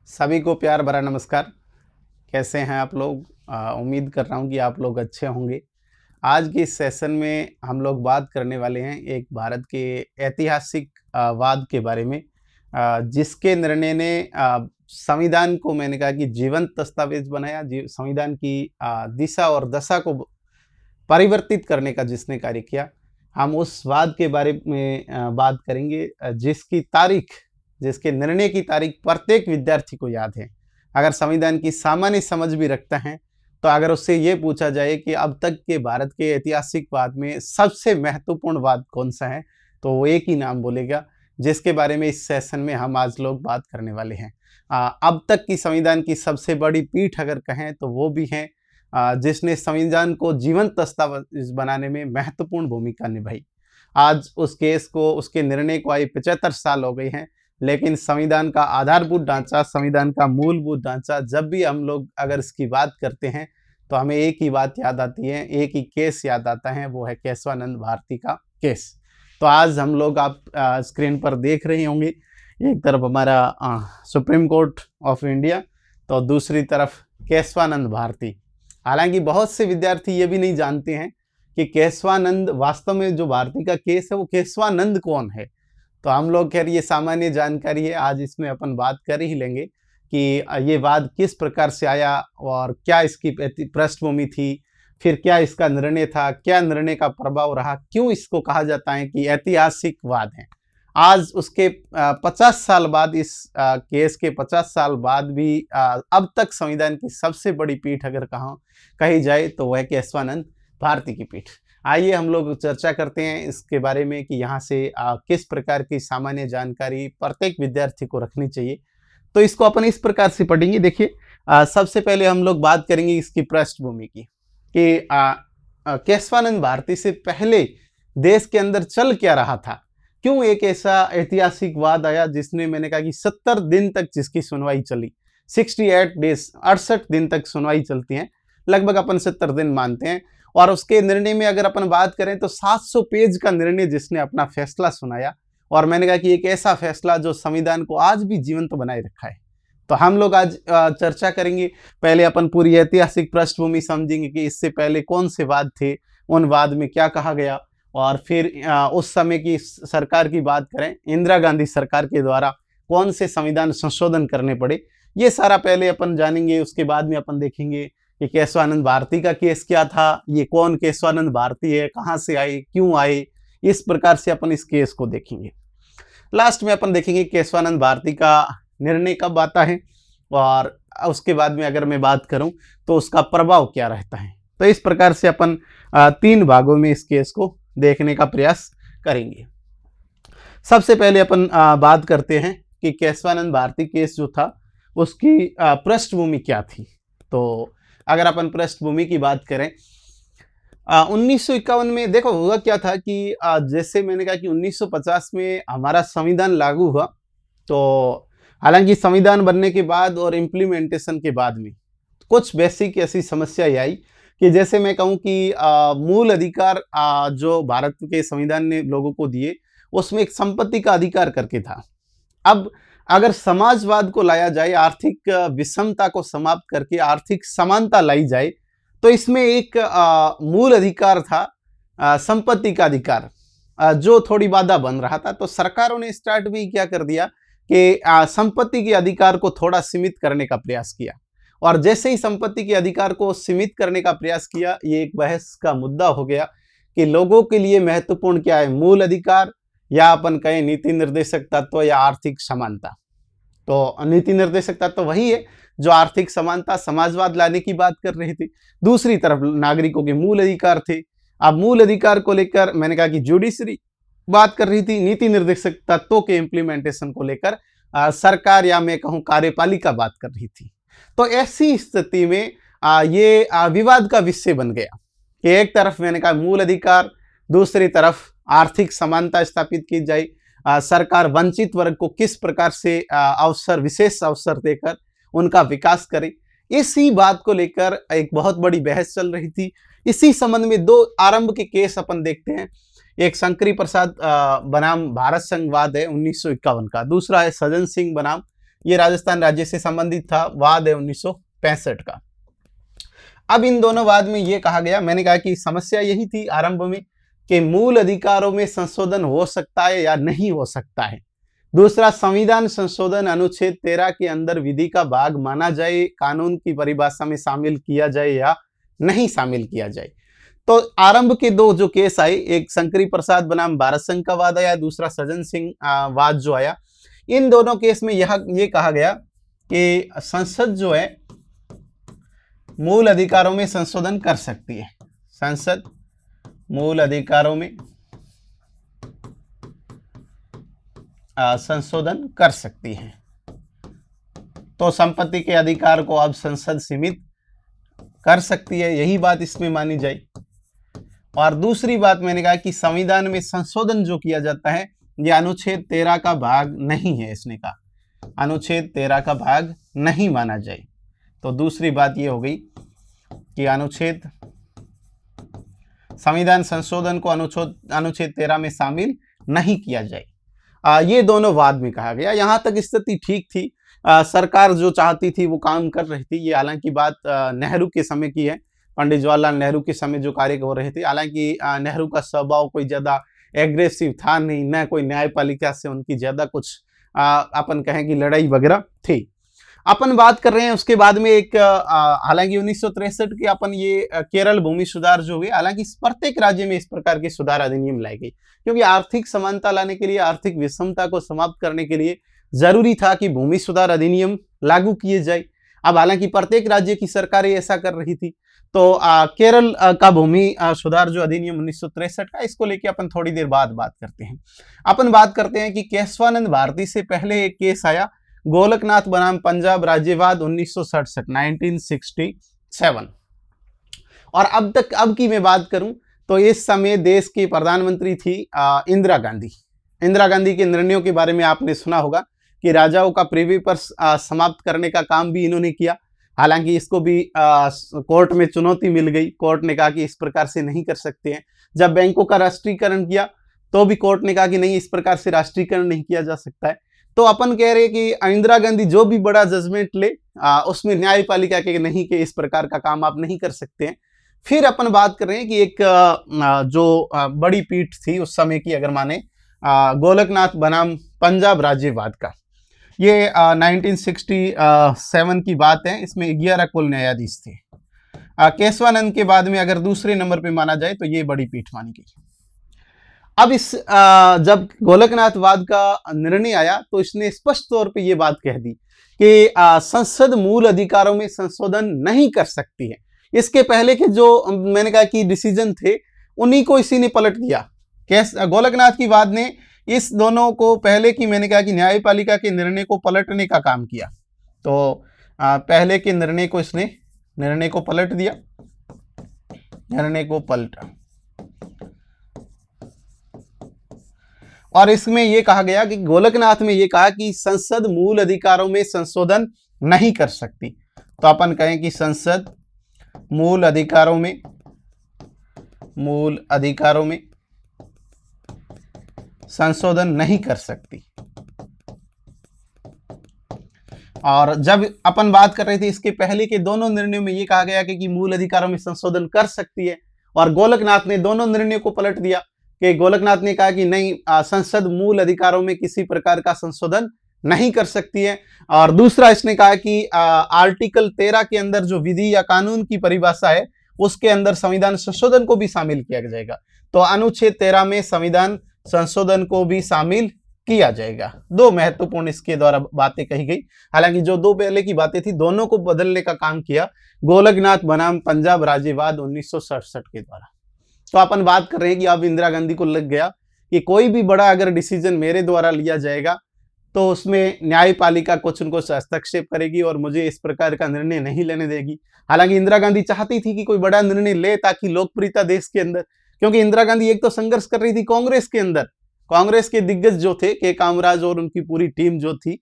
सभी को प्यार भरा नमस्कार। कैसे हैं आप लोग? उम्मीद कर रहा हूँ कि आप लोग अच्छे होंगे। आज के इस सेशन में हम लोग बात करने वाले हैं एक भारत के ऐतिहासिक वाद के बारे में, जिसके निर्णय ने संविधान को मैंने कहा कि जीवंत दस्तावेज बनाया। संविधान की दिशा और दशा को परिवर्तित करने का जिसने कार्य किया। हम उस वाद के बारे में बात करेंगे, जिसके निर्णय की तारीख प्रत्येक विद्यार्थी को याद है। अगर संविधान की सामान्य समझ भी रखता है, तो अगर उससे ये पूछा जाए कि अब तक के भारत के ऐतिहासिक वाद में सबसे महत्वपूर्ण वाद कौन सा है, तो वो एक ही नाम बोलेगा, जिसके बारे में इस सेशन में हम आज लोग बात करने वाले हैं। अब तक की संविधान की सबसे बड़ी पीठ अगर कहें तो वो भी है जिसने संविधान को जीवंत दस्तावेज बनाने में महत्वपूर्ण भूमिका निभाई। आज उस केस को, उसके निर्णय को आए 75 साल हो गए हैं, लेकिन संविधान का आधारभूत ढांचा, संविधान का मूलभूत ढांचा, जब भी हम लोग अगर इसकी बात करते हैं तो हमें एक ही बात याद आती है, एक ही केस याद आता है, वो है केशवानंद भारती का केस। तो आज हम लोग आप स्क्रीन पर देख रहे होंगे, एक तरफ हमारा सुप्रीम कोर्ट ऑफ इंडिया, तो दूसरी तरफ केशवानंद भारती। हालांकि बहुत से विद्यार्थी ये भी नहीं जानते हैं कि केशवानंद वास्तव में जो भारती का केस है वो केशवानंद कौन है। तो हम लोग खैर ये सामान्य जानकारी है, आज इसमें अपन बात कर ही लेंगे कि ये वाद किस प्रकार से आया और क्या इसकी पृष्ठभूमि थी, फिर क्या इसका निर्णय था, क्या निर्णय का प्रभाव रहा, क्यों इसको कहा जाता है कि ऐतिहासिक वाद है। आज उसके 50 साल बाद, इस केस के 50 साल बाद भी अब तक संविधान की सबसे बड़ी पीठ अगर कही जाए तो वह केशवानंद भारती की पीठ। आइए हम लोग चर्चा करते हैं इसके बारे में कि यहाँ से किस प्रकार की सामान्य जानकारी प्रत्येक विद्यार्थी को रखनी चाहिए। तो इसको अपन इस प्रकार से पढ़ेंगे। देखिए, सबसे पहले हम लोग बात करेंगे इसकी पृष्ठभूमि की कि केशवानंद भारती से पहले देश के अंदर चल क्या रहा था, क्यों एक ऐसा ऐतिहासिक वाद आया जिसने मैंने कहा कि 70 दिन तक जिसकी सुनवाई चली। 68 डेज, 68 दिन तक सुनवाई चलती है, लगभग अपन 70 दिन मानते हैं। और उसके निर्णय में अगर अपन बात करें तो 700 पेज का निर्णय जिसने अपना फैसला सुनाया, और मैंने कहा कि एक ऐसा फैसला जो संविधान को आज भी जीवंत बनाए रखा है। तो हम लोग आज चर्चा करेंगे। पहले अपन पूरी ऐतिहासिक पृष्ठभूमि समझेंगे कि इससे पहले कौन से वाद थे, उन वाद में क्या कहा गया, और फिर उस समय की सरकार की बात करें, इंदिरा गांधी सरकार के द्वारा कौन से संविधान संशोधन करने पड़े, ये सारा पहले अपन जानेंगे। उसके बाद में अपन देखेंगे कि केशवानंद भारती का केस क्या था, ये कौन केशवानंद भारती है, कहाँ से आए, क्यों आए, इस प्रकार से अपन इस केस को देखेंगे। लास्ट में अपन देखेंगे केशवानंद भारती का निर्णय कब आता है, और उसके बाद में अगर मैं बात करूं तो उसका प्रभाव क्या रहता है। तो इस प्रकार से अपन 3 भागों में इस केस को देखने का प्रयास करेंगे। सबसे पहले अपन बात करते हैं कि केशवानंद भारती केस जो था उसकी पृष्ठभूमि क्या थी। तो अगर अपन पृष्ठभूमि की बात करें, 1951 में देखो हुआ क्या था कि जैसे मैंने कहा कि 1950 में हमारा संविधान लागू हुआ। तो हालांकि संविधान बनने के बाद और इम्प्लीमेंटेशन के बाद में कुछ बेसिक ऐसी समस्या आई कि जैसे मैं कहूँ कि मूल अधिकार जो भारत के संविधान ने लोगों को दिए, उसमें एक संपत्ति का अधिकार करके था। अब अगर समाजवाद को लाया जाए, आर्थिक विषमता को समाप्त करके आर्थिक समानता लाई जाए, तो इसमें एक मूल अधिकार था, संपत्ति का अधिकार, जो थोड़ी बाधा बन रहा था। तो सरकारों ने स्टार्ट भी क्या कर दिया कि संपत्ति के अधिकार को थोड़ा सीमित करने का प्रयास किया। और जैसे ही संपत्ति के अधिकार को सीमित करने का प्रयास किया, ये एक बहस का मुद्दा हो गया कि लोगों के लिए महत्वपूर्ण क्या है, मूल अधिकार या अपन कहें नीति निर्देशक तत्व या आर्थिक समानता। तो नीति निर्देशक तत्व वही है जो आर्थिक समानता, समाजवाद लाने की बात कर रहे थे। दूसरी तरफ नागरिकों के मूल अधिकार थे। अब मूल अधिकार को लेकर मैंने कहा कि जुडिशरी बात कर रही थी, नीति निर्देशक तत्वों के इम्प्लीमेंटेशन को लेकर सरकार या मैं कहूँ कार्यपालिका बात कर रही थी। तो ऐसी स्थिति में ये विवाद का विषय बन गया कि एक तरफ मैंने कहा मूल अधिकार, दूसरी तरफ आर्थिक समानता स्थापित की जाए, सरकार वंचित वर्ग को किस प्रकार से विशेष अवसर देकर उनका विकास करे। इसी बात को लेकर एक बहुत बड़ी बहस चल रही थी। इसी संबंध में 2 आरंभ के केस अपन देखते हैं। एक शंकरी प्रसाद बनाम भारत संघवाद है 1951 का, दूसरा है सज्जन सिंह बनाम ये राजस्थान राज्य से संबंधित था, वाद है 1965 का। अब इन दोनों वाद में ये कहा गया, मैंने कहा कि समस्या यही थी आरंभ में कि मूल अधिकारों में संशोधन हो सकता है या नहीं हो सकता है। दूसरा, संविधान संशोधन अनुच्छेद 13 के अंदर विधि का भाग माना जाए, कानून की परिभाषा में शामिल किया जाए या नहीं शामिल किया जाए। तो आरंभ के दो जो केस आए, एक शंकरी प्रसाद बनाम भारत संघ का वाद आया, दूसरा सज्जन सिंह वाद जो आया। इन दोनों केस में ये कहा गया कि संसद जो है मूल अधिकारों में संशोधन कर सकती है। संसद मूल अधिकारों में संशोधन कर सकती है। तो संपत्ति के अधिकार को अब संसद सीमित कर सकती है, यही बात इसमें मानी जाए। और दूसरी बात मैंने कहा कि संविधान में संशोधन जो किया जाता है ये अनुच्छेद 13 का भाग नहीं है, इसने कहा अनुच्छेद 13 का भाग नहीं माना जाए। तो दूसरी बात ये हो गई कि संविधान संशोधन को अनुच्छेद 13 में शामिल नहीं किया जाए। ये दोनों वाद में कहा गया। यहाँ तक स्थिति ठीक थी, सरकार जो चाहती थी वो काम कर रही थी। ये हालांकि बात नेहरू के समय की है, पंडित जवाहरलाल नेहरू के समय जो कार्य हो रहे थे। हालांकि नेहरू का स्वभाव कोई ज़्यादा एग्रेसिव था नहीं, न कोई न्यायपालिका से उनकी ज़्यादा कुछ अपन कहें कि लड़ाई वगैरह थी। अपन बात कर रहे हैं उसके बाद में एक हालांकि 1963 के अपन ये केरल भूमि सुधार जो हुए, हालांकि प्रत्येक राज्य में इस प्रकार के सुधार अधिनियम लाई गई, क्योंकि आर्थिक समानता लाने के लिए, आर्थिक विषमता को समाप्त करने के लिए जरूरी था कि भूमि सुधार अधिनियम लागू किए जाए। अब हालांकि प्रत्येक राज्य की सरकारें ऐसा कर रही थी, तो केरल का भूमि सुधार जो अधिनियम 1963 का, इसको लेके अपन थोड़ी देर बाद बात करते हैं। अपन बात करते हैं कि केशवानंद भारती से पहले एक केस आया, गोलकनाथ बनाम पंजाब राज्यवाद 1967 1967। और अब की मैं बात करूं तो इस समय देश की प्रधानमंत्री थी इंदिरा गांधी। इंदिरा गांधी के निर्णयों के बारे में आपने सुना होगा कि राजाओं का प्रीवी पर समाप्त करने का काम भी इन्होंने किया। हालांकि इसको भी कोर्ट में चुनौती मिल गई। कोर्ट ने कहा कि इस प्रकार से नहीं कर सकते हैं। जब बैंकों का राष्ट्रीयकरण किया तो भी कोर्ट ने कहा कि नहीं, इस प्रकार से राष्ट्रीयकरण नहीं किया जा सकता है। तो अपन कह रहे हैं कि इंदिरा गांधी जो भी बड़ा जजमेंट ले उसमें न्यायपालिका के नहीं कि इस प्रकार का काम आप नहीं कर सकते हैं। फिर अपन बात कर रहे हैं कि एक जो बड़ी पीठ थी उस समय की, अगर माने गोलकनाथ बनाम पंजाब राज्यवाद का, ये 1967 की बात है। इसमें 11 कुल न्यायाधीश थे। केशवानंद के बाद में अगर दूसरे नंबर पे माना जाए तो ये बड़ी पीठ मानी गई। अब जब गोलकनाथवाद का निर्णय आया तो इसने स्पष्ट तौर पे ये बात कह दी कि संसद मूल अधिकारों में संशोधन नहीं कर सकती है। इसके पहले के जो मैंने कहा कि डिसीजन थे उन्हीं को इसी ने पलट दिया। गोलकनाथ की वाद ने इस दोनों को पहले की, मैंने कहा कि न्यायपालिका के निर्णय को पलटने का काम किया। तो पहले के निर्णय को इसने पलट दिया, निर्णय को पलटा। और इसमें यह कहा गया कि गोलकनाथ में यह कहा कि संसद मूल अधिकारों में संशोधन नहीं कर सकती। तो अपन कहें कि संसद मूल अधिकारों में संशोधन नहीं कर सकती। और जब अपन बात कर रहे थे इसके पहले के दोनों निर्णयों में यह कहा गया कि मूल अधिकारों में संशोधन कर सकती है, और गोलकनाथ ने दोनों निर्णयों को पलट दिया कि गोलकनाथ ने कहा कि नहीं, संसद मूल अधिकारों में किसी प्रकार का संशोधन नहीं कर सकती है। और दूसरा इसने कहा कि आर्टिकल 13 के अंदर जो विधि या कानून की परिभाषा है उसके अंदर संविधान संशोधन को भी शामिल किया जाएगा। तो अनुच्छेद 13 में संविधान संशोधन को भी शामिल किया जाएगा। दो महत्वपूर्ण इसके द्वारा बातें कही गई। हालांकि जो दो पहले की बातें थी दोनों को बदलने का काम किया गोलकनाथ बनाम पंजाब राज्यवाद 1967 के द्वारा। तो अपन बात कर रहे हैं कि अब इंदिरा गांधी को लग गया कि कोई भी बड़ा अगर डिसीजन मेरे द्वारा लिया जाएगा तो उसमें न्यायपालिका कुछ न कुछ हस्तक्षेप करेगी और मुझे इस प्रकार का निर्णय नहीं लेने देगी। हालांकि इंदिरा गांधी चाहती थी कि कोई बड़ा निर्णय ले ताकि लोकप्रियता देश के अंदर, क्योंकि इंदिरा गांधी एक तो संघर्ष कर रही थी कांग्रेस के अंदर, कांग्रेस के दिग्गज जो थे के कामराज और उनकी पूरी टीम जो थी,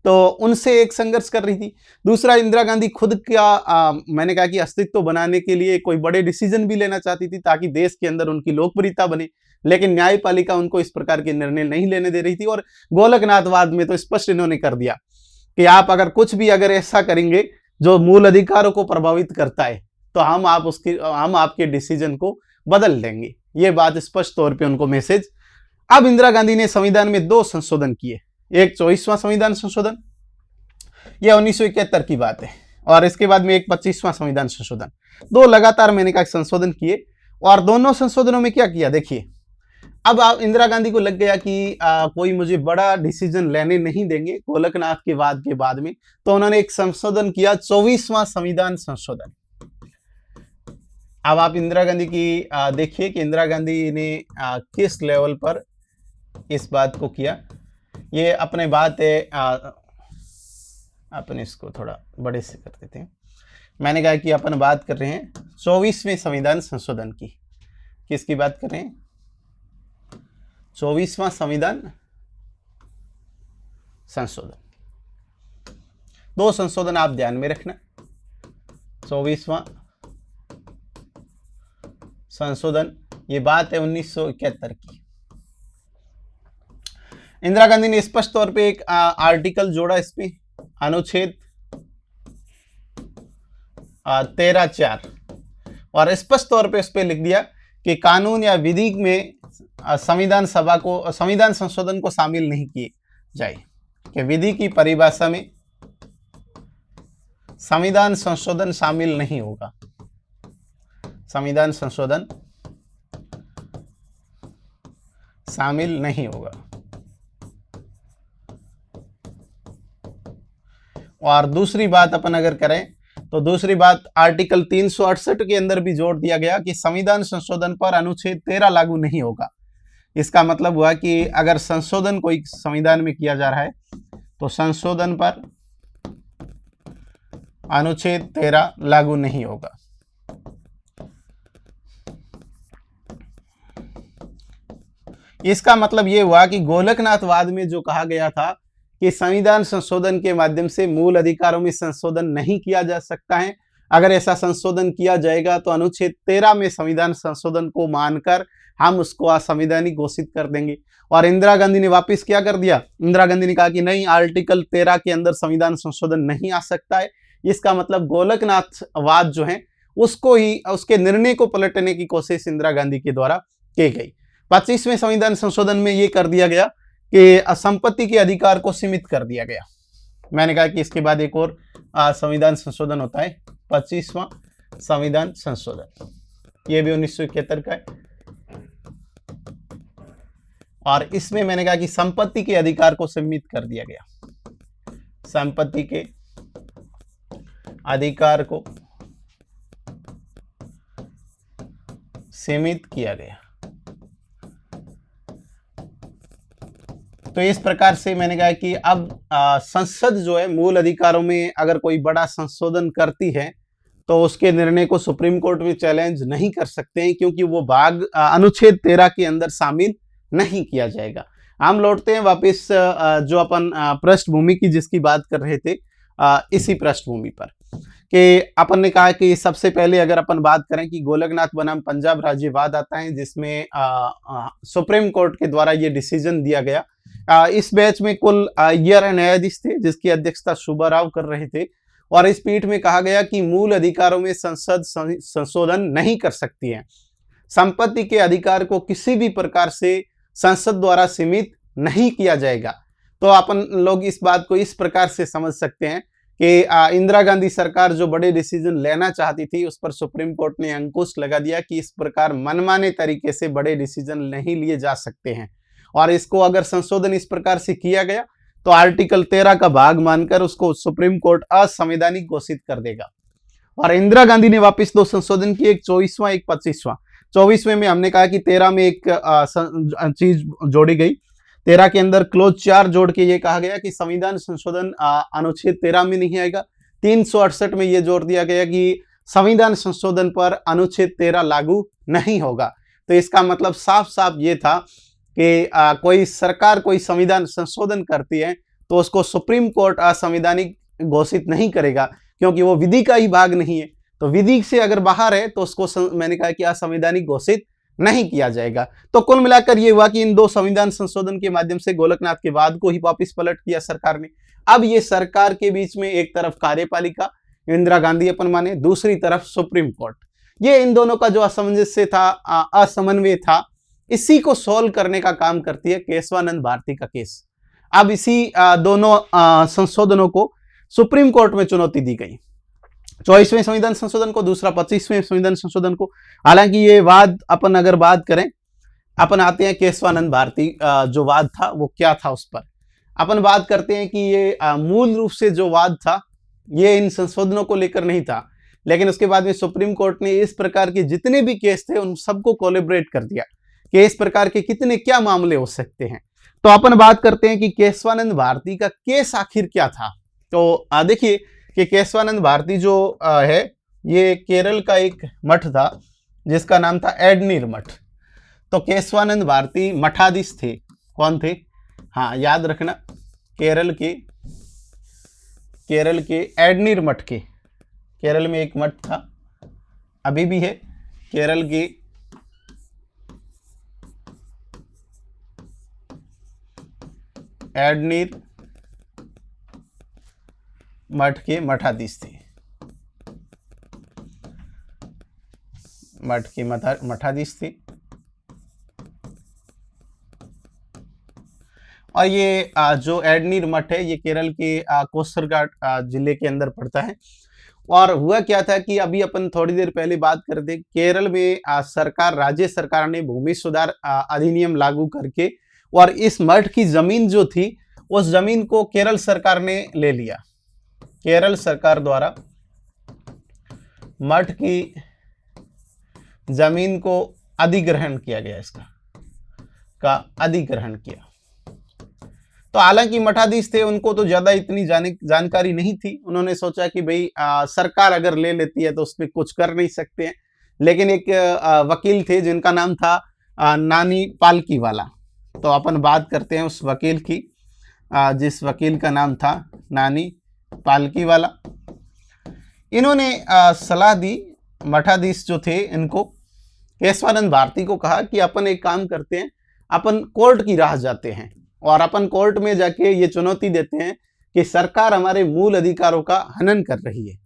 तो उनसे एक संघर्ष कर रही थी। दूसरा, इंदिरा गांधी खुद का मैंने कहा कि अस्तित्व बनाने के लिए कोई बड़े डिसीजन भी लेना चाहती थी ताकि देश के अंदर उनकी लोकप्रियता बने, लेकिन न्यायपालिका उनको इस प्रकार के निर्णय नहीं लेने दे रही थी। और गोलकनाथवाद में तो स्पष्ट इन्होंने कर दिया कि आप अगर कुछ भी अगर ऐसा करेंगे जो मूल अधिकारों को प्रभावित करता है तो हम आपके डिसीजन को बदल देंगे। ये बात स्पष्ट तौर पे उनको मैसेज। अब इंदिरा गांधी ने संविधान में 2 संशोधन किए। एक 24वां संविधान संशोधन, यह 1971 की बात है, और इसके बाद में एक 25वां संविधान संशोधन। 2 लगातार मैंने कहा संशोधन किए, और दोनों संशोधनों में क्या किया देखिए। अब आप इंदिरा गांधी को लग गया कि कोई मुझे बड़ा डिसीजन लेने नहीं देंगे गोलकनाथ के वाद के बाद में, तो उन्होंने एक संशोधन किया, 24वां संविधान संशोधन। अब आप इंदिरा गांधी की देखिए कि इंदिरा गांधी ने किस लेवल पर इस बात को किया। ये अपने बात है, अपन इसको थोड़ा बड़े से कर देते हैं। मैंने कहा कि अपन बात कर रहे हैं 24वें संविधान संशोधन की। किसकी बात कर रहे हैं? 24वां संविधान संशोधन। 2 संशोधन आप ध्यान में रखना। 24वां संशोधन, ये बात है 1971 की। इंदिरा गांधी ने स्पष्ट तौर पे एक आर्टिकल जोड़ा इसमें, अनुच्छेद 13(4), और स्पष्ट तौर पे उस पर लिख दिया कि कानून या विधि में संविधान संशोधन को शामिल नहीं किए जाए, कि विधि की परिभाषा में संविधान संशोधन शामिल नहीं होगा। संविधान संशोधन शामिल नहीं होगा। और दूसरी बात अपन अगर करें तो दूसरी बात आर्टिकल 368 के अंदर भी जोड़ दिया गया कि संविधान संशोधन पर अनुच्छेद 13 लागू नहीं होगा। इसका मतलब हुआ कि अगर संशोधन कोई संविधान में किया जा रहा है तो संशोधन पर अनुच्छेद 13 लागू नहीं होगा। इसका मतलब यह हुआ कि गोलकनाथवाद में जो कहा गया था कि संविधान संशोधन के माध्यम से मूल अधिकारों में संशोधन नहीं किया जा सकता है, अगर ऐसा संशोधन किया जाएगा तो अनुच्छेद 13 में संविधान संशोधन को मानकर हम उसको असंवैधानिक घोषित कर देंगे। और इंदिरा गांधी ने वापस क्या कर दिया? इंदिरा गांधी ने कहा कि नहीं, आर्टिकल 13 के अंदर संविधान संशोधन नहीं आ सकता है। इसका मतलब गोलकनाथवाद जो है उसको ही, उसके निर्णय को पलटने की कोशिश इंदिरा गांधी के द्वारा की गई। 25वें संविधान संशोधन में यह कर दिया गया कि संपत्ति के अधिकार को सीमित कर दिया गया। मैंने कहा कि इसके बाद एक और संविधान संशोधन होता है, 25वां संविधान संशोधन। ये भी 1971 का है, और इसमें मैंने कहा कि संपत्ति के अधिकार को सीमित कर दिया गया। संपत्ति के अधिकार को सीमित किया गया। तो इस प्रकार से मैंने कहा कि अब संसद जो है मूल अधिकारों में अगर कोई बड़ा संशोधन करती है तो उसके निर्णय को सुप्रीम कोर्ट में चैलेंज नहीं कर सकते हैं, क्योंकि वो भाग अनुच्छेद 13 के अंदर शामिल नहीं किया जाएगा। हम लौटते हैं वापस जो अपन पृष्ठभूमि की जिसकी बात कर रहे थे, इसी पृष्ठभूमि पर कि अपन ने कहा कि सबसे पहले अगर अपन बात करें कि गोलकनाथ बनाम पंजाब राज्यवाद आता है, जिसमें सुप्रीम कोर्ट के द्वारा ये डिसीजन दिया गया। इस बैच में कुल 11 न्यायाधीश थे जिसकी अध्यक्षता सुब्बा राव कर रहे थे, और इस पीठ में कहा गया कि मूल अधिकारों में संसद संशोधन नहीं कर सकती है। संपत्ति के अधिकार को किसी भी प्रकार से संसद द्वारा सीमित नहीं किया जाएगा। तो अपन लोग इस बात को इस प्रकार से समझ सकते हैं कि इंदिरा गांधी सरकार जो बड़े डिसीजन लेना चाहती थी उस पर सुप्रीम कोर्ट ने अंकुश लगा दिया कि इस प्रकार मनमाने तरीके से बड़े डिसीजन नहीं लिए जा सकते हैं, और इसको अगर संशोधन इस प्रकार से किया गया तो आर्टिकल 13 का भाग मानकर उसको सुप्रीम कोर्ट असंवैधानिक घोषित कर देगा। और इंदिरा गांधी ने वापस 2 संशोधन किए, एक 24वां एक 25वां। 24वें में हमने कहा कि 13 में एक चीज जोड़ी गई। 13 के अंदर क्लोज 4 जोड़ के ये कहा गया कि संविधान संशोधन अनुच्छेद 13 में नहीं आएगा। 368 में ये जोड़ दिया गया कि संविधान संशोधन पर अनुच्छेद 13 लागू नहीं होगा। तो इसका मतलब साफ साफ ये था कि कोई सरकार कोई संविधान संशोधन करती है तो उसको सुप्रीम कोर्ट असंवैधानिक घोषित नहीं करेगा, क्योंकि वो विधि का ही भाग नहीं है। तो विधि से अगर बाहर है तो उसको मैंने कहा कि असंवैधानिक घोषित नहीं किया जाएगा। तो कुल मिलाकर ये हुआ कि इन 2 संविधान संशोधन के माध्यम से गोलकनाथ के वाद को ही वापस पलट किया सरकार ने। अब ये सरकार के बीच में एक तरफ कार्यपालिका इंदिरा गांधी अपन माने, दूसरी तरफ सुप्रीम कोर्ट, ये इन दोनों का जो असमंजस्य था, असमन्वय था, इसी को सोल्व करने का काम करती है केशवानंद भारती का केस। अब इसी दोनों संशोधनों को सुप्रीम कोर्ट में चुनौती दी गई, 24वें संविधान संशोधन को, दूसरा 25वें संविधान संशोधन को। हालांकि ये वाद अपन अगर बात करें, अपन आते हैं केशवानंद भारती जो वाद था वो क्या था उस पर अपन बात करते हैं कि ये मूल रूप से जो वाद था ये इन संशोधनों को लेकर नहीं था, लेकिन उसके बाद में सुप्रीम कोर्ट ने इस प्रकार के जितने भी केस थे उन सबको कोलैबोरेट कर दिया कि इस प्रकार के कितने क्या मामले हो सकते हैं। तो अपन बात करते हैं कि केशवानंद भारती का केस आखिर क्या था। तो देखिए कि केशवानंद भारती जो है ये केरल का एक मठ था जिसका नाम था एडनीर मठ। तो केशवानंद भारती मठाधीश थे, कौन थे? हाँ, याद रखना, केरल के एडनीर मठ के, केरल में एक मठ था, अभी भी है, केरल के एडनीर मठ के मठाधीश थे, मठ के मठाधीश थे। और ये जो एडनीर मठ है ये केरल के कोसरघाट जिले के अंदर पड़ता है। और हुआ क्या था कि अभी अपन थोड़ी देर पहले बात कर रहे थे, केरल में सरकार, राज्य सरकार ने भूमि सुधार अधिनियम लागू करके और इस मठ की जमीन जो थी उस जमीन को केरल सरकार ने ले लिया। केरल सरकार द्वारा मठ की जमीन को अधिग्रहण किया गया, इसका अधिग्रहण किया। तो हालांकि मठाधीश थे, उनको तो ज्यादा इतनी जानकारी नहीं थी। उन्होंने सोचा कि भाई सरकार अगर ले लेती है तो उसमें कुछ कर नहीं सकते हैं। लेकिन एक वकील थे जिनका नाम था नानी पालकीवाला। तो अपन बात करते हैं उस वकील की, जिस वकील का नाम था नानी पालकीवाला। इन्होंने सलाह दी, मठाधीश जो थे इनको, केशवानंद भारती को कहा कि अपन एक काम करते हैं, अपन कोर्ट की राह जाते हैं और अपन कोर्ट में जाके ये चुनौती देते हैं कि सरकार हमारे मूल अधिकारों का हनन कर रही है।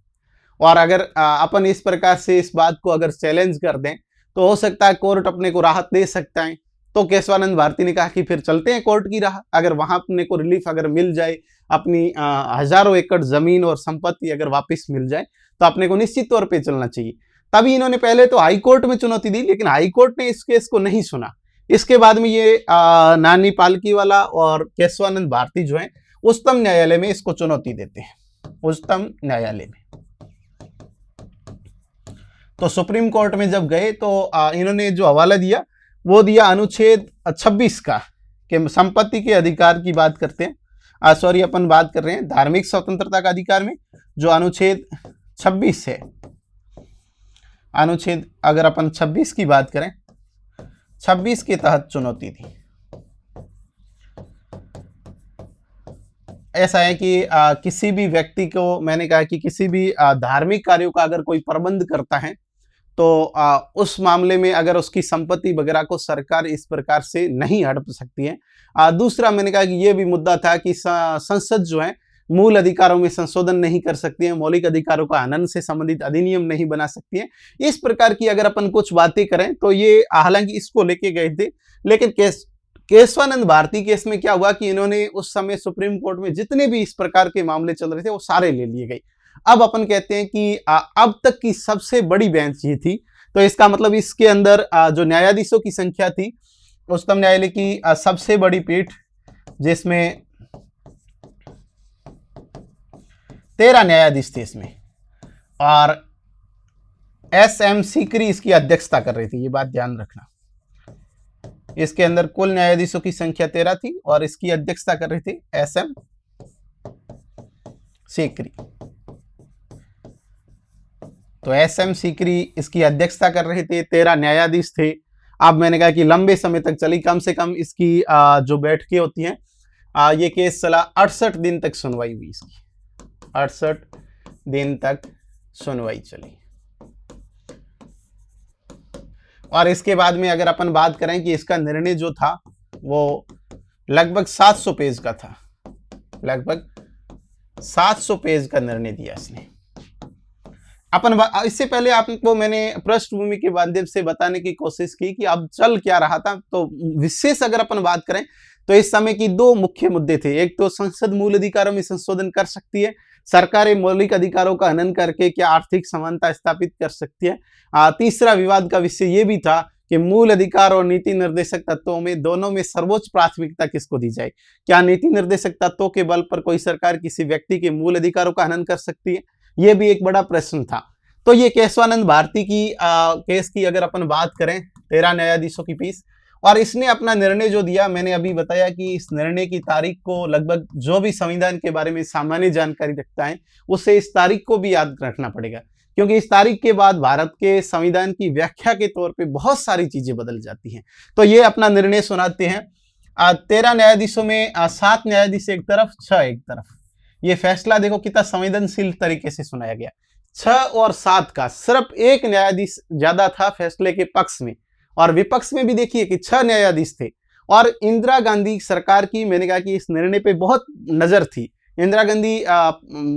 और अगर अपन इस प्रकार से इस बात को अगर चैलेंज कर दें तो हो सकता है कोर्ट अपने को राहत दे सकता है। तो केशवानंद भारती ने कहा कि फिर चलते हैं कोर्ट की राह, अगर वहां अपने को रिलीफ अगर मिल जाए, अपनी हजारों एकड़ जमीन और संपत्ति अगर वापस मिल जाए तो अपने को निश्चित तौर पर चलना चाहिए। तभी इन्होंने पहले तो हाई कोर्ट में चुनौती दी, लेकिन हाई कोर्ट ने इस केस को नहीं सुना। इसके बाद में ये नानी पालकीवाला और केशवानंद भारती जो है उच्चतम न्यायालय में इसको चुनौती देते हैं, उच्चतम न्यायालय में। तो सुप्रीम कोर्ट में जब गए तो इन्होंने जो हवाला दिया वो दिया अनुच्छेद 26 का, कि संपत्ति के अधिकार की बात करते हैं, सॉरी अपन बात कर रहे हैं धार्मिक स्वतंत्रता का अधिकार में, जो अनुच्छेद 26 है। अनुच्छेद अगर अपन 26 की बात करें, 26 के तहत चुनौती थी। ऐसा है कि किसी भी व्यक्ति को, मैंने कहा कि किसी भी धार्मिक कार्यों का अगर कोई प्रबंध करता है तो उस मामले में अगर उसकी संपत्ति वगैरह को सरकार इस प्रकार से नहीं हड़प सकती है। दूसरा मैंने कहा कि ये भी मुद्दा था कि संसद जो है मूल अधिकारों में संशोधन नहीं कर सकती है, मौलिक अधिकारों का हनन से संबंधित अधिनियम नहीं बना सकती है। इस प्रकार की अगर अपन कुछ बातें करें तो ये हालांकि इसको लेके गए थे, लेकिन केशवानंद भारती केस में क्या हुआ कि इन्होंने उस समय सुप्रीम कोर्ट में जितने भी इस प्रकार के मामले चल रहे थे वो सारे ले लिए गए। अब अपन कहते हैं कि अब तक की सबसे बड़ी बेंच ये थी। तो इसका मतलब इसके अंदर जो न्यायाधीशों की संख्या थी, उच्चतम न्यायालय की सबसे बड़ी पीठ, जिसमें 13 न्यायाधीश थे इसमें, और SM सीकरी इसकी अध्यक्षता कर रही थी। ये बात ध्यान रखना, इसके अंदर कुल न्यायाधीशों की संख्या 13 थी और इसकी अध्यक्षता कर रही थी SM सीकरी। तो SM सीकरी इसकी अध्यक्षता कर रहे थे, 13 न्यायाधीश थे। अब मैंने कहा कि लंबे समय तक चली, कम से कम इसकी जो बैठकें होती हैं, ये केस चला 68 दिन तक सुनवाई हुई इसकी, 68 दिन तक सुनवाई चली। और इसके बाद में अगर अपन बात करें कि इसका निर्णय जो था वो लगभग 700 पेज का था, लगभग 700 पेज का निर्णय दिया इसने। इससे पहले आपको मैंने पृष्ठभूमि के माध्यम से बताने की कोशिश की कि अब चल क्या रहा था। तो विशेष अगर अपन बात करें तो इस समय की दो मुख्य मुद्दे थे। एक तो संसद मूल अधिकारों में संशोधन कर सकती है, सरकारें मौलिक अधिकारों का हनन करके क्या आर्थिक समानता स्थापित कर सकती है। तीसरा विवाद का विषय ये भी था कि मूल अधिकार और नीति निर्देशक तत्वों में दोनों में सर्वोच्च प्राथमिकता किसको दी जाए। क्या नीति निर्देशक तत्वों के बल पर कोई सरकार किसी व्यक्ति के मूल अधिकारों का हनन कर सकती है, यह भी एक बड़ा प्रश्न था। तो ये केशवानंद भारती की केस की अगर अपन बात करें, 13 न्यायाधीशों की पीठ, और इसने अपना निर्णय जो दिया, मैंने अभी बताया कि इस निर्णय की तारीख को लगभग जो भी संविधान के बारे में सामान्य जानकारी रखता है उसे इस तारीख को भी याद रखना पड़ेगा, क्योंकि इस तारीख के बाद भारत के संविधान की व्याख्या के तौर पे बहुत सारी चीजें बदल जाती हैं। तो ये अपना निर्णय सुनाते हैं। 13 न्यायाधीशों में 7 न्यायाधीश एक तरफ, 6 एक तरफ। ये फैसला देखो कितना संवेदनशील तरीके से सुनाया गया। 6 और 7 का सिर्फ एक न्यायाधीश ज्यादा था फैसले के पक्ष में, और विपक्ष में भी देखिए कि 6 न्यायाधीश थे। और इंदिरा गांधी सरकार की, मैंने कहा कि इस निर्णय पे बहुत नजर थी। इंदिरा गांधी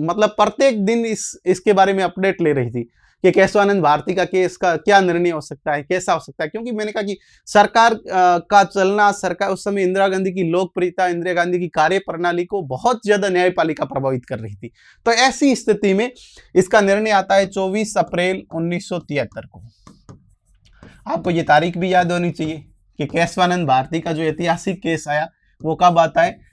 मतलब प्रत्येक दिन इसके बारे में अपडेट ले रही थी कि केशवानंद भारती का केस का क्या निर्णय हो सकता है, कैसा हो सकता है। क्योंकि मैंने कहा कि सरकार का चलना, सरकार उस समय इंदिरा गांधी की लोकप्रियता, इंदिरा गांधी की कार्य प्रणाली को बहुत ज्यादा न्यायपालिका प्रभावित कर रही थी। तो ऐसी स्थिति में इसका निर्णय आता है 24 अप्रैल 1973 को। आपको ये तारीख भी याद होनी चाहिए कि केशवानंद भारती का जो ऐतिहासिक केस आया वो कब आता है।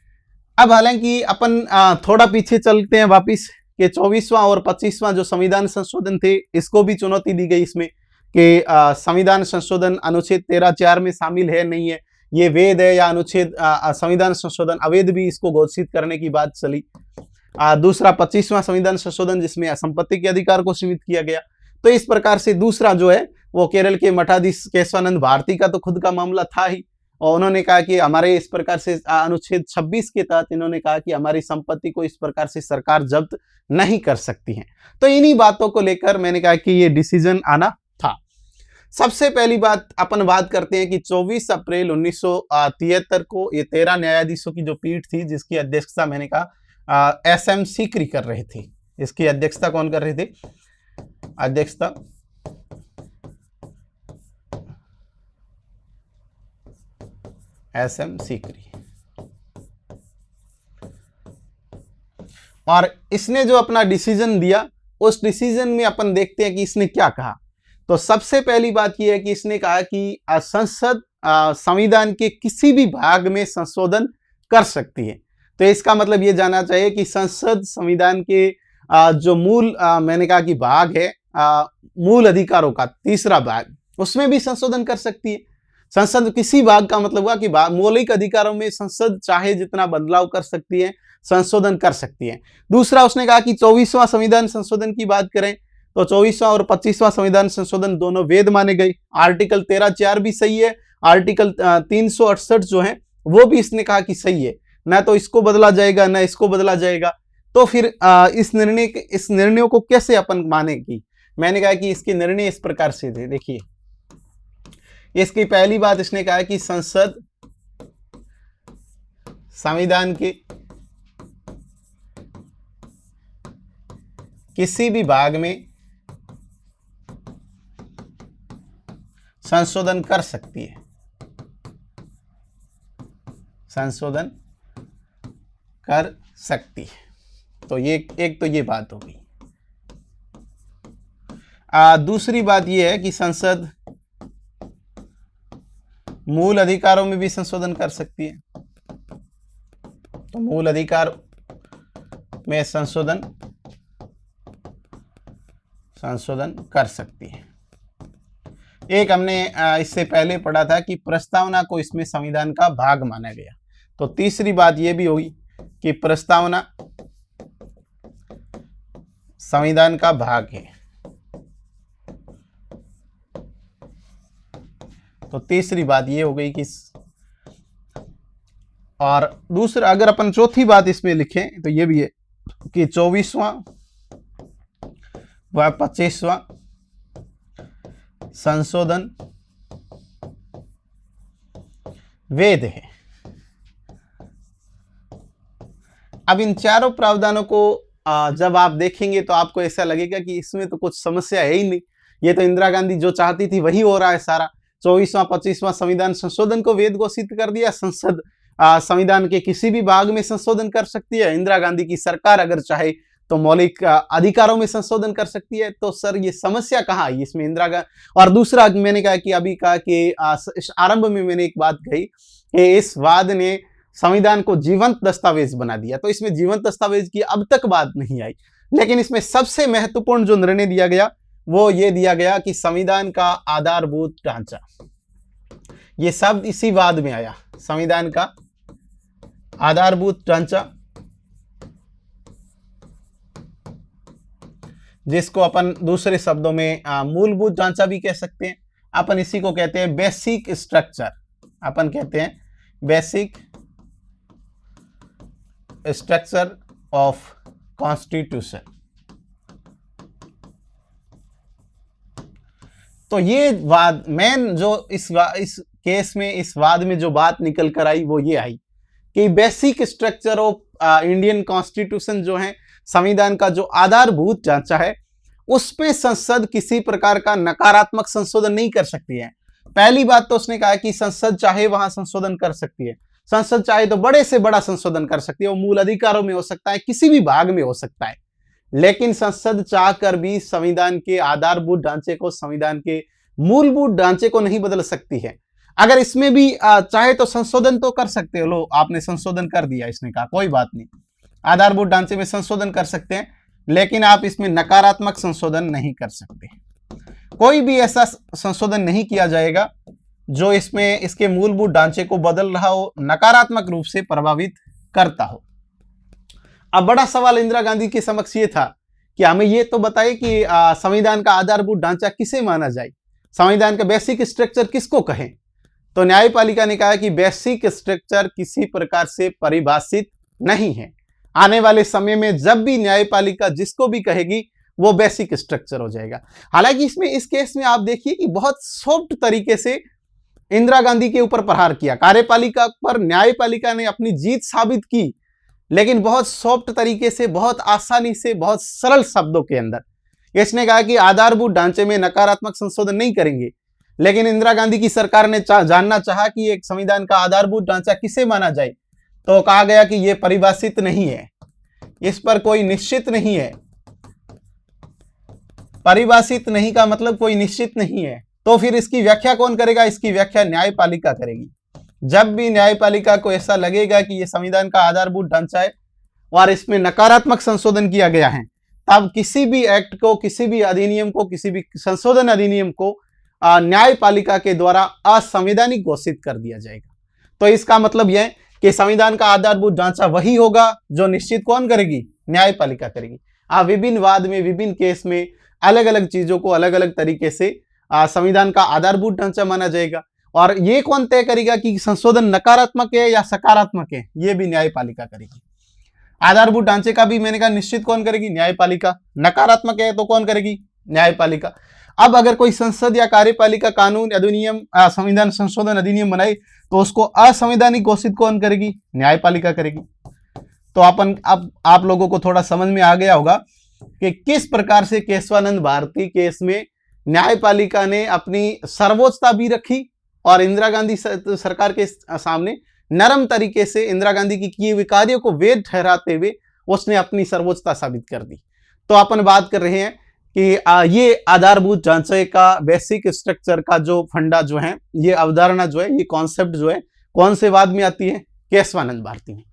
अब हालांकि अपन थोड़ा पीछे चलते हैं वापिस कि 24वां और 25वां जो संविधान संशोधन थे, इसको भी चुनौती दी गई इसमें कि संविधान संशोधन अनुच्छेद 13(4) में शामिल है नहीं है, ये वैध है, या अनुच्छेद संविधान संशोधन अवैध भी इसको घोषित करने की बात चली। दूसरा 25वां संविधान संशोधन जिसमें संपत्ति के अधिकार को सीमित किया गया। तो इस प्रकार से दूसरा जो है वो केरल के मठाधीश केशवानंद भारती का तो खुद का मामला था ही, और उन्होंने कहा कि हमारे इस प्रकार से अनुच्छेद 26 के तहत इन्होंने कहा कि हमारी संपत्ति को इस प्रकार से सरकार जब्त नहीं कर सकती है। तो इन्हीं बातों को लेकर मैंने कहा कि ये डिसीजन आना था। सबसे पहली बात अपन बात करते हैं कि 24 अप्रैल 1973 को ये 13 न्यायाधीशों की जो पीठ थी, जिसकी अध्यक्षता मैंने कहा SM सीकरी कर रहे थे। इसकी अध्यक्षता कौन कर रहे थे? अध्यक्षता SM सीकरी। और इसने जो अपना डिसीजन दिया, उस डिसीजन में अपन देखते हैं कि इसने क्या कहा। तो सबसे पहली बात यह है कि इसने कहा कि संसद संविधान के किसी भी भाग में संशोधन कर सकती है। तो इसका मतलब ये जानना चाहिए कि संसद संविधान के जो मूल मैंने कहा कि भाग है मूल अधिकारों का तीसरा भाग, उसमें भी संशोधन कर सकती है। संसद किसी भाग का मतलब हुआ कि मौलिक अधिकारों में संसद चाहे जितना बदलाव कर सकती है, संशोधन कर सकती है। दूसरा उसने कहा कि 24वां संविधान संशोधन की बात करें तो 24वां और 25वां संविधान संशोधन दोनों वैध माने गए। आर्टिकल 13(4) भी सही है, आर्टिकल 368 जो है वो भी इसने कहा कि सही है, ना तो इसको बदला जाएगा ना इसको बदला जाएगा। तो फिर इस निर्णयों को कैसे अपन मानेगी? मैंने कहा कि इसके निर्णय इस प्रकार से थे। देखिए, इसकी पहली बात इसने कहा कि संसद संविधान के किसी भी भाग में संशोधन कर सकती है, संशोधन कर सकती है। तो ये एक तो ये बात होगी। दूसरी बात ये है कि संसद मूल अधिकारों में भी संशोधन कर सकती है। तो मूल अधिकार में संशोधन कर सकती है। एक हमने इससे पहले पढ़ा था कि प्रस्तावना को इसमें संविधान का भाग माना गया। तो तीसरी बात यह भी होगी कि प्रस्तावना संविधान का भाग है। तो तीसरी बात ये हो गई कि, और दूसरा अगर अपन चौथी बात इसमें लिखें तो ये भी है कि 24वां व 25वां संशोधन वैध है। अब इन चारों प्रावधानों को जब आप देखेंगे तो आपको ऐसा लगेगा कि इसमें तो कुछ समस्या है ही नहीं, ये तो इंदिरा गांधी जो चाहती थी वही हो रहा है सारा। 24वां 25वां संविधान संशोधन को वैध घोषित कर दिया, संसद संविधान के किसी भी भाग में संशोधन कर सकती है, इंदिरा गांधी की सरकार अगर चाहे तो मौलिक अधिकारों में संशोधन कर सकती है। तो सर ये समस्या कहाँ आई इसमें इंदिरा गांधी। और दूसरा मैंने कहा कि अभी कहा कि इस आरंभ में मैंने एक बात कही कि इस वाद ने संविधान को जीवंत दस्तावेज बना दिया, तो इसमें जीवंत दस्तावेज की अब तक बात नहीं आई। लेकिन इसमें सबसे महत्वपूर्ण जो निर्णय दिया गया वो ये दिया गया कि संविधान का आधारभूत ढांचा, ये सब इसी वाद में आया। संविधान का आधारभूत ढांचा, जिसको अपन दूसरे शब्दों में मूलभूत ढांचा भी कह सकते हैं, अपन इसी को कहते हैं बेसिक स्ट्रक्चर। अपन कहते हैं बेसिक स्ट्रक्चर ऑफ कॉन्स्टिट्यूशन। तो ये वाद मेन जो इस केस में, इस वाद में जो बात निकल कर आई वो ये आई कि basic structure of Indian constitution जो है, संविधान का जो आधारभूत ढांचा है, उस पे संसद किसी प्रकार का नकारात्मक संशोधन नहीं कर सकती है। पहली बात तो उसने कहा कि संसद चाहे वहां संशोधन कर सकती है, संसद चाहे तो बड़े से बड़ा संशोधन कर सकती है, वो मूल अधिकारों में हो सकता है, किसी भी भाग में हो सकता है। लेकिन संसद चाहकर भी संविधान के आधारभूत ढांचे को, संविधान के मूलभूत ढांचे को नहीं बदल सकती है। अगर इसमें भी चाहे तो संशोधन तो कर सकते हो, लो आपने संशोधन कर दिया, इसने कहा कोई बात नहीं, आधारभूत ढांचे में संशोधन कर सकते हैं, लेकिन आप इसमें नकारात्मक संशोधन नहीं कर सकते। कोई भी ऐसा संशोधन नहीं किया जाएगा जो इसमें इसके मूलभूत ढांचे को बदल रहा हो, नकारात्मक रूप से प्रभावित करता हो। अब बड़ा सवाल इंदिरा गांधी के समक्ष ये था कि हमें ये तो बताइए कि संविधान का आधारभूत ढांचा किसे माना जाए, संविधान का बेसिक स्ट्रक्चर किसको कहें। तो न्यायपालिका ने कहा कि बेसिक स्ट्रक्चर किसी प्रकार से परिभाषित नहीं है। आने वाले समय में जब भी न्यायपालिका जिसको भी कहेगी वो बेसिक स्ट्रक्चर हो जाएगा। हालांकि इसमें, इस केस में आप देखिए कि बहुत सॉफ्ट तरीके से इंदिरा गांधी के ऊपर प्रहार किया, कार्यपालिका पर न्यायपालिका ने अपनी जीत साबित की, लेकिन बहुत सॉफ्ट तरीके से, बहुत आसानी से, बहुत सरल शब्दों के अंदर। इसने कहा कि आधारभूत ढांचे में नकारात्मक संशोधन नहीं करेंगे, लेकिन इंदिरा गांधी की सरकार ने जानना चाहा कि एक संविधान का आधारभूत ढांचा किसे माना जाए, तो कहा गया कि यह परिभाषित नहीं है, इस पर कोई निश्चित नहीं है। परिभाषित नहीं का मतलब कोई निश्चित नहीं है, तो फिर इसकी व्याख्या कौन करेगा? इसकी व्याख्या न्यायपालिका करेगी। जब भी न्यायपालिका को ऐसा लगेगा कि यह संविधान का आधारभूत ढांचा है और इसमें नकारात्मक संशोधन किया गया है, तब किसी भी एक्ट को, किसी भी अधिनियम को, किसी भी संशोधन अधिनियम को न्यायपालिका के द्वारा असंवैधानिक घोषित कर दिया जाएगा। तो इसका मतलब यह कि संविधान का आधारभूत ढांचा वही होगा जो निश्चित कौन करेगी? न्यायपालिका करेगी। विभिन्न वाद में, विभिन्न केस में अलग अलग चीजों को अलग अलग तरीके से संविधान का आधारभूत ढांचा माना जाएगा। और ये कौन तय करेगा कि संशोधन नकारात्मक है या सकारात्मक है? ये भी न्यायपालिका करेगी। आधारभूत ढांचे का भी मैंने कहा निश्चित कौन करेगी? न्यायपालिका। नकारात्मक है तो कौन करेगी? न्यायपालिका। अब अगर कोई संसद या कार्यपालिका कानून, अधिनियम, संविधान संशोधन अधिनियम बनाए तो उसको असंवैधानिक घोषित कौन करेगी? न्यायपालिका करेगी। तो अब आप लोगों को थोड़ा समझ में आ गया होगा कि किस प्रकार से केशवानंद भारती केस में न्यायपालिका ने अपनी सर्वोच्चता भी रखी और इंदिरा गांधी सरकार के सामने नरम तरीके से इंदिरा गांधी की किए हुए कार्यों को वैध ठहराते हुए उसने अपनी सर्वोच्चता साबित कर दी। तो अपन बात कर रहे हैं कि ये आधारभूत ढांचे का, बेसिक स्ट्रक्चर का जो फंडा जो है, ये अवधारणा जो है, ये कॉन्सेप्ट जो है, कौन से वाद में आती है? केशवानंद भारती में।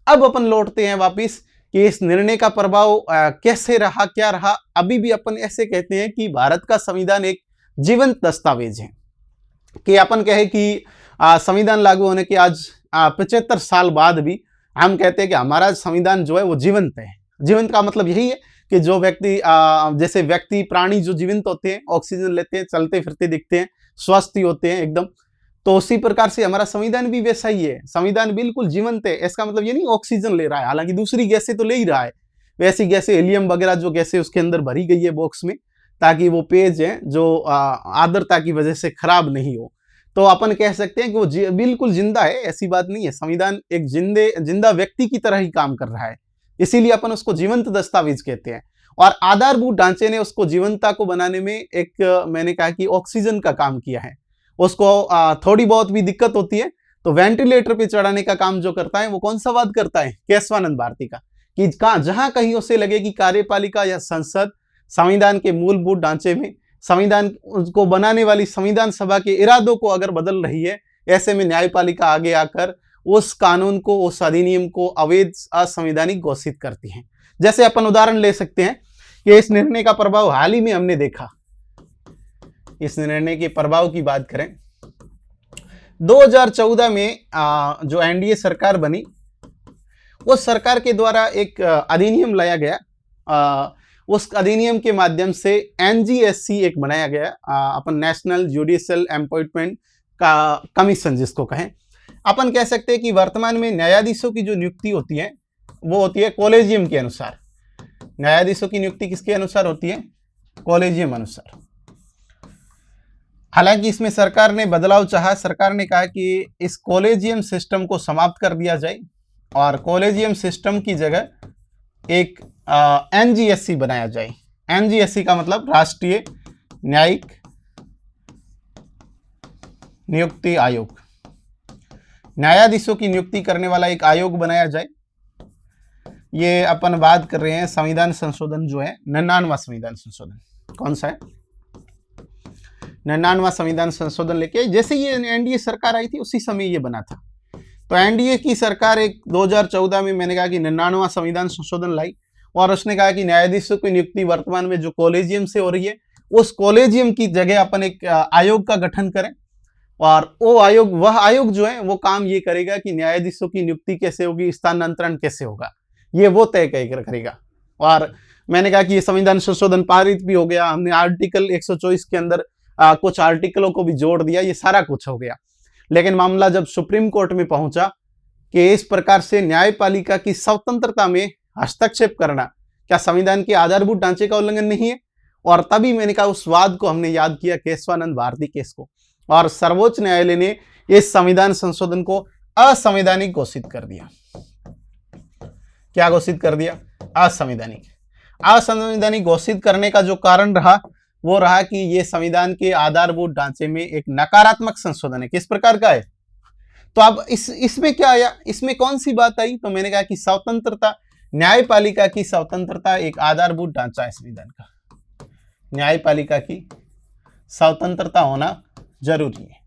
अब अपन लौटते हैं वापिस कि इस निर्णय का प्रभाव कैसे रहा, क्या रहा। अभी भी अपन ऐसे कहते हैं कि भारत का संविधान एक जीवंत दस्तावेज है, कि अपन कहे कि संविधान लागू होने के आज 75 साल बाद भी हम कहते हैं कि हमारा संविधान जो है वो जीवंत है। जीवंत का मतलब यही है कि जो व्यक्ति, जैसे व्यक्ति, प्राणी जो जीवंत होते हैं, ऑक्सीजन लेते हैं, चलते फिरते दिखते हैं, स्वस्थ होते हैं एकदम, तो उसी प्रकार से हमारा संविधान भी वैसा ही है। संविधान बिल्कुल जीवंत है। इसका मतलब ये नहीं ऑक्सीजन ले रहा है, हालांकि दूसरी गैसें तो ले ही रहा है, वैसी गैसें, हीलियम वगैरह जो गैसें उसके अंदर भरी गई है बॉक्स में, ताकि वो पेज है जो आर्द्रता की वजह से खराब नहीं हो। तो अपन कह सकते हैं कि वो बिल्कुल जिंदा है, ऐसी बात नहीं है। संविधान एक जिंदा व्यक्ति की तरह ही काम कर रहा है, इसीलिए अपन उसको जीवंत दस्तावेज कहते हैं। और आधारभूत ढांचे ने उसको जीवंतता को बनाने में एक मैंने कहा कि ऑक्सीजन का काम किया है। उसको थोड़ी बहुत भी दिक्कत होती है तो वेंटिलेटर पे चढ़ाने का काम जो करता है वो कौन सा वाद करता है, केशवानंद भारती का, कि जहां कहीं उसे लगे कि कार्यपालिका या संसद संविधान के मूलभूत ढांचे में, संविधान को बनाने वाली संविधान सभा के इरादों को अगर बदल रही है, ऐसे में न्यायपालिका आगे आकर उस कानून को, उस अधिनियम को अवैध, असंवैधानिक घोषित करती है। जैसे अपन उदाहरण ले सकते हैं कि इस निर्णय का प्रभाव हाल ही में हमने देखा। इस निर्णय के प्रभाव की बात करें, 2014 में जो एनडीए सरकार बनी, उस सरकार के द्वारा एक अधिनियम लाया गया। उस अधिनियम के माध्यम से एनजीएससी एक बनाया गया, अपन नेशनल जुडिशियल अपॉइंटमेंट का कमीशन जिसको कहें। अपन कह सकते हैं कि वर्तमान में न्यायाधीशों की जो नियुक्ति होती है वो होती है कॉलेजियम के अनुसार। न्यायाधीशों की नियुक्ति किसके अनुसार होती है? कॉलेजियम अनुसार। हालांकि इसमें सरकार ने बदलाव चाहा। सरकार ने कहा कि इस कॉलेजियम सिस्टम को समाप्त कर दिया जाए और कॉलेजियम सिस्टम की जगह एक एनजीएससी बनाया जाए। एनजीएससी का मतलब राष्ट्रीय न्यायिक नियुक्ति आयोग। न्यायाधीशों की नियुक्ति करने वाला एक आयोग बनाया जाए। ये अपन बात कर रहे हैं संविधान संशोधन जो है 99वां संविधान संशोधन। कौन सा है? 99वां संविधान संशोधन लेके जैसे ये एनडीए सरकार आई थी उसी समय ये बना था। तो एनडीए की सरकार एक 2014 में मैंने कहा कि 99वां संविधान संशोधन लाई और उसने कहा कि न्यायाधीशों की नियुक्ति वर्तमान में जो कॉलेजियम से हो रही है, उस कॉलेजियम की जगह अपन एक आयोग का गठन करें और वो आयोग, वह आयोग जो है वो काम ये करेगा कि न्यायाधीशों की नियुक्ति कैसे होगी, स्थानांतरण कैसे होगा, ये वो तय करेगा। और मैंने कहा कि ये संविधान संशोधन पारित भी हो गया। हमने आर्टिकल 124 के अंदर कुछ आर्टिकलों को भी जोड़ दिया, ये सारा कुछ हो गया। लेकिन मामला जब सुप्रीम कोर्ट में पहुंचा कि इस प्रकार से न्यायपालिका की स्वतंत्रता में हस्तक्षेप करना क्या संविधान के आधारभूत ढांचे का उल्लंघन नहीं है? और तभी मैंने कहा उस वाद को हमने याद किया, केशवानंद भारती केस को, और सर्वोच्च न्यायालय ने इस संविधान संशोधन को असंवैधानिक घोषित कर दिया। क्या घोषित कर दिया? असंवैधानिक। असंवैधानिक घोषित करने का जो कारण रहा वो रहा कि ये संविधान के आधारभूत ढांचे में एक नकारात्मक संशोधन है। किस प्रकार का है? तो अब इसमें क्या आया, इसमें कौन सी बात आई? तो मैंने कहा कि स्वतंत्रता, न्यायपालिका की स्वतंत्रता एक आधारभूत ढांचा है संविधान का। न्यायपालिका की स्वतंत्रता होना जरूरी है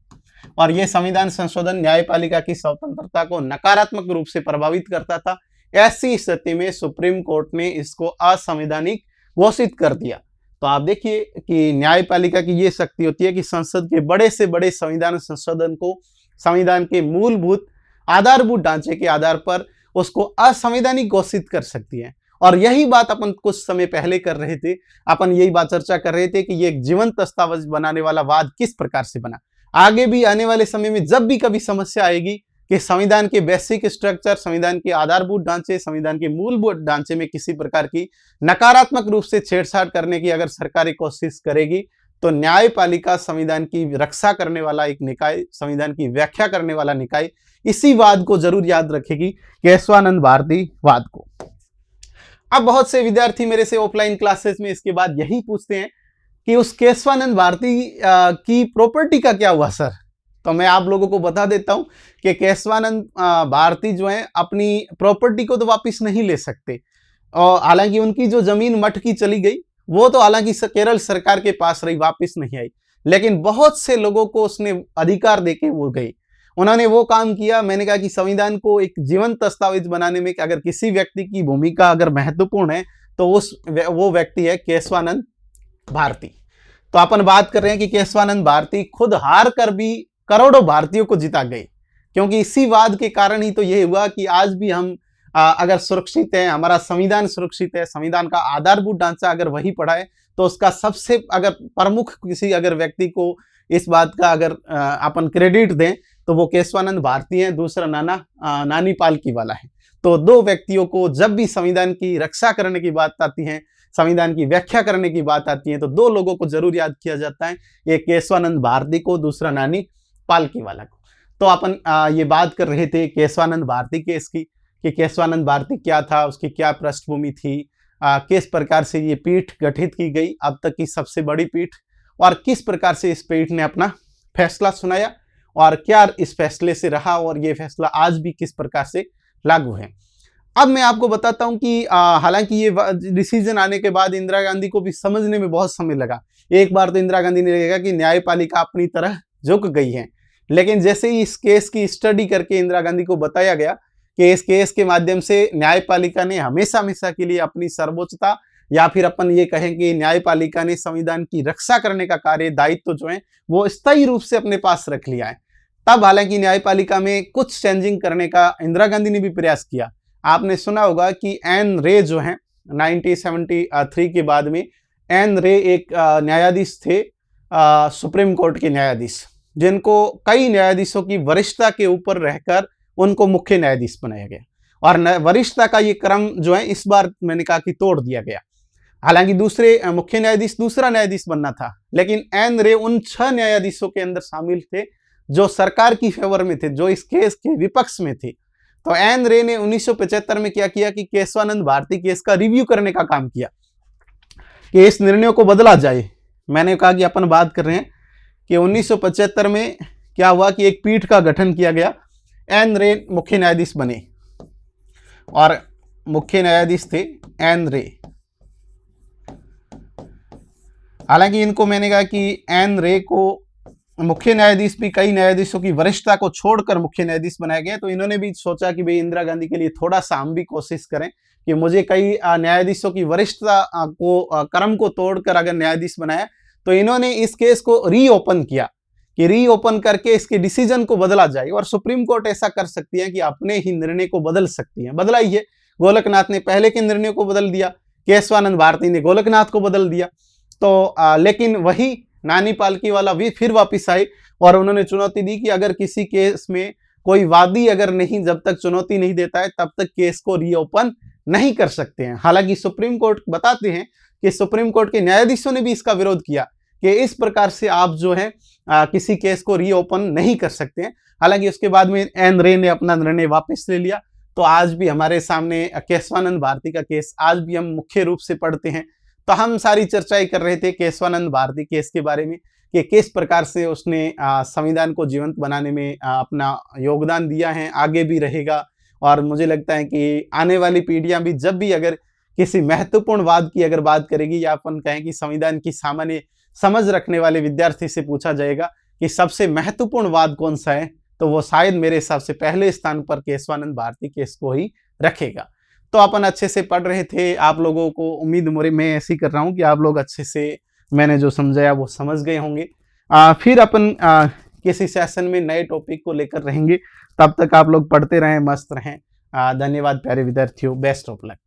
और यह संविधान संशोधन न्यायपालिका की स्वतंत्रता को नकारात्मक रूप से प्रभावित करता था। ऐसी स्थिति में सुप्रीम कोर्ट ने इसको असंवैधानिक घोषित कर दिया। तो आप देखिए कि न्यायपालिका की ये शक्ति होती है कि संसद के बड़े से बड़े संविधान संशोधन को संविधान के मूलभूत आधारभूत ढांचे के आधार पर उसको असंवैधानिक घोषित कर सकती है। और यही बात अपन कुछ समय पहले कर रहे थे, अपन यही बात चर्चा कर रहे थे कि ये एक जीवंत दस्तावेज बनाने वाला वाद किस प्रकार से बना। आगे भी आने वाले समय में जब भी कभी समस्या आएगी कि संविधान के बेसिक स्ट्रक्चर, संविधान के आधारभूत ढांचे, संविधान के मूलभूत ढांचे में किसी प्रकार की नकारात्मक रूप से छेड़छाड़ करने की अगर सरकार कोशिश करेगी तो न्यायपालिका संविधान की रक्षा करने वाला एक निकाय, संविधान की व्याख्या करने वाला निकाय, इसी वाद को जरूर याद रखेगी, केशवानंद भारती वाद को। अब बहुत से विद्यार्थी मेरे से ऑफलाइन क्लासेस में इसके बाद यही पूछते हैं कि उस केशवानंद भारती की प्रॉपर्टी का क्या हुआ सर? तो मैं आप लोगों को बता देता हूं कि केशवानंद भारती जो है अपनी प्रॉपर्टी को तो वापस नहीं ले सकते, और हालांकि उनकी जो जमीन मठ की चली गई वो तो हालांकि केरल सरकार के पास रही, वापस नहीं आई, लेकिन बहुत से लोगों को उसने अधिकार देके वो गई। उन्होंने वो काम किया। मैंने कहा कि संविधान को एक जीवंत दस्तावेज बनाने में अगर किसी व्यक्ति की भूमिका अगर महत्वपूर्ण है तो वो व्यक्ति है केशवानंद भारती। तो अपन बात कर रहे हैं कि केशवानंद भारती खुद हार कर भी करोड़ों भारतीयों को जिता गए, क्योंकि इसी वाद के कारण ही तो ये हुआ कि आज भी हम अगर सुरक्षित है, हमारा संविधान सुरक्षित है, संविधान का आधारभूत ढांचा अगर वही पड़ा है तो उसका सबसे अगर प्रमुख किसी अगर व्यक्ति को इस बात का अगर अपन क्रेडिट दें तो वो केशवानंद भारती हैं, दूसरा नानी पालकी वाला है। तो दो व्यक्तियों को जब भी संविधान की रक्षा करने की बात आती है, संविधान की व्याख्या करने की बात आती है, तो दो लोगों को जरूर याद किया जाता है, एक केशवानंद भारती को, दूसरा नानी पालकी वाला को। तो अपन ये बात कर रहे थे केशवानंद भारती केस की कि केशवानंद भारती क्या था, उसकी क्या पृष्ठभूमि थी, किस प्रकार से ये पीठ गठित की गई, अब तक की सबसे बड़ी पीठ, और किस प्रकार से इस पीठ ने अपना फैसला सुनाया और क्या इस फैसले से रहा और ये फैसला आज भी किस प्रकार से लागू है। अब मैं आपको बताता हूं कि हालांकि ये डिसीजन आने के बाद इंदिरा गांधी को भी समझने में बहुत समय लगा। एक बार तो इंदिरा गांधी ने देखा कि न्यायपालिका अपनी तरह झुक गई है, लेकिन जैसे ही इस केस की स्टडी करके इंदिरा गांधी को बताया गया कि इस केस के माध्यम से न्यायपालिका ने हमेशा हमेशा के लिए अपनी सर्वोच्चता, या फिर अपन ये कहें कि न्यायपालिका ने संविधान की रक्षा करने का कार्य दायित्व जो है वो स्थायी रूप से अपने पास रख लिया है। तब हालांकि न्यायपालिका में कुछ चेंजिंग करने का इंदिरा गांधी ने भी प्रयास किया। आपने सुना होगा कि एन रे जो है 1973 के बाद में एन रे एक न्यायाधीश थे, सुप्रीम कोर्ट के न्यायाधीश, जिनको कई न्यायाधीशों की वरिष्ठता के ऊपर रहकर उनको मुख्य न्यायाधीश बनाया गया। और वरिष्ठता का ये क्रम जो है इस बार मैंने कहा कि तोड़ दिया गया। हालांकि दूसरे मुख्य न्यायाधीश दूसरा न्यायाधीश बनना था, लेकिन एन रे उन 6 न्यायाधीशों के अंदर शामिल थे जो सरकार की फेवर में थे, जो इस केस के विपक्ष में थे। तो एन रे ने 1975 में क्या किया कि केशवानंद भारती केस का रिव्यू करने का काम किया कि इस निर्णय को बदला जाए। मैंने कहा कि अपन बात कर रहे हैं कि 1975 में क्या हुआ कि एक पीठ का गठन किया गया, एन रे मुख्य न्यायाधीश बने और मुख्य न्यायाधीश थे एन रे। हालांकि इनको मैंने कहा कि एन रे को मुख्य न्यायाधीश भी कई न्यायाधीशों की वरिष्ठता को छोड़कर मुख्य न्यायाधीश बनाया गया, तो इन्होंने भी सोचा कि भाई इंदिरा गांधी के लिए थोड़ा सा हम भी कोशिश करें कि मुझे कई न्यायाधीशों की वरिष्ठता को क्रम को तोड़कर अगर न्यायाधीश बनाया, तो इन्होंने इस केस को रीओपन किया कि रीओपन करके इसके डिसीजन को बदला जाए। और सुप्रीम कोर्ट ऐसा कर सकती है कि अपने ही निर्णय को बदल सकती है, बदला ही है। गोलकनाथ ने पहले के निर्णय को बदल दिया, केशवानंद भारती ने गोलकनाथ को बदल दिया। तो लेकिन वही नानी पालकी वाला भी फिर वापिस आए और उन्होंने चुनौती दी कि अगर किसी केस में कोई वादी अगर नहीं, जब तक चुनौती नहीं देता है तब तक केस को रीओपन नहीं कर सकते हैं। हालांकि सुप्रीम कोर्ट बताते हैं कि सुप्रीम कोर्ट के न्यायाधीशों ने भी इसका विरोध किया कि इस प्रकार से आप जो है किसी केस को रीओपन नहीं कर सकते हैं। हालांकि उसके बाद में एन रे ने अपना निर्णय वापस ले लिया। तो आज भी हमारे सामने केशवानंद भारती का केस आज भी हम मुख्य रूप से पढ़ते हैं। तो हम सारी चर्चाएं कर रहे थे केशवानंद भारती केस के बारे में कि किस प्रकार से उसने संविधान को जीवंत बनाने में अपना योगदान दिया है, आगे भी रहेगा। और मुझे लगता है कि आने वाली पीढ़ियां भी जब भी अगर किसी महत्वपूर्ण वाद की अगर बात करेगी, या अपन कहें कि संविधान की सामान्य समझ रखने वाले विद्यार्थी से पूछा जाएगा कि सबसे महत्वपूर्ण वाद कौन सा है, तो वो शायद मेरे हिसाब से पहले स्थान पर केशवानंद भारती केस को ही रखेगा। तो अपन अच्छे से पढ़ रहे थे, आप लोगों को उम्मीद मैं ऐसी कर रहा हूँ कि आप लोग अच्छे से मैंने जो समझाया वो समझ गए होंगे। फिर अपन किसी सेशन में नए टॉपिक को लेकर रहेंगे। तब तक आप लोग पढ़ते रहें, मस्त रहें। धन्यवाद प्यारे विद्यार्थियों, बेस्ट ऑफ लक।